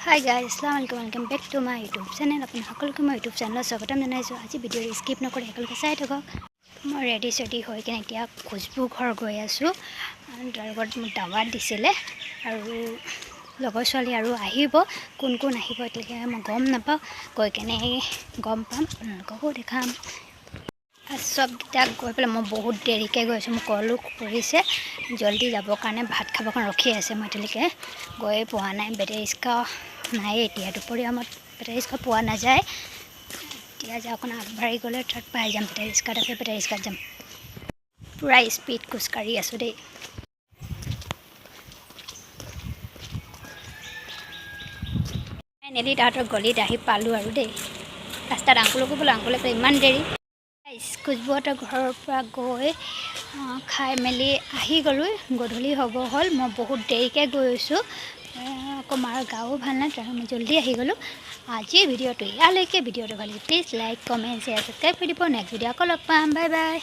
Hi guys, Assalamualaikum. Welcome back to my YouTube channel. Apni hakolke my YouTube channel swagotam janaisu. Aji video skip nokore hakolke sai thakok. Moi ready seti hoi kene etia khujbu ghor goi asu. Driver mo dawa disile aru লগৰ ছোৱালী আৰু আহিব কোন কোন আহিব এতিয়ালৈকে মই গম নাপাওঁ গৈ কেনে গম পাম আপোনালোককো দেখাম সব তাক গৈ পেলাই মই বহুত দেৰিকৈ গৈছোঁ মোক কলো কৰিছে জলদি যাবৰ কাৰণে ভাত খাবৰ কাৰণে ৰখি আছে মই এতিয়ালৈকে গৈ পোৱা নাই বেটেৰী ৰিক্সা নাই এতিয়া দুপৰীয়া মই বেটেৰী ৰিক্সা পোৱা নাযায় এতিয়া যাওঁ অকণ আগবাঢ়ি গ'লে তাত পাই যাম বেটেৰী ৰিক্সাত যাম পূৰা স্পীড খোজকাঢ়ি আছোঁ দেই নেলি তাহাঁতৰ গলিত আহি পালোঁ আৰু দেই ৰাস্তাত আংকুলকো বোলো আংকুলে ইমান দেৰি খুজবুহঁতৰ ঘৰৰ পৰা গৈ খাই মেলি আহি গ'লোঁ গধূলি হ'ব হ'ল মই বহুত দেৰিকৈ গৈছোঁ আকৌ মাৰ গাও ভাল নাই তাৰ মই জল্দি আহি গ'লোঁ আজি ভিডিঅ'টো ইয়ালৈকে ভিডিঅ'টো ভাল লাগে please like comment share subscribe কৰি দিব নেক্সট ভিডিঅ' আকৌ লগ পাম বাই বাই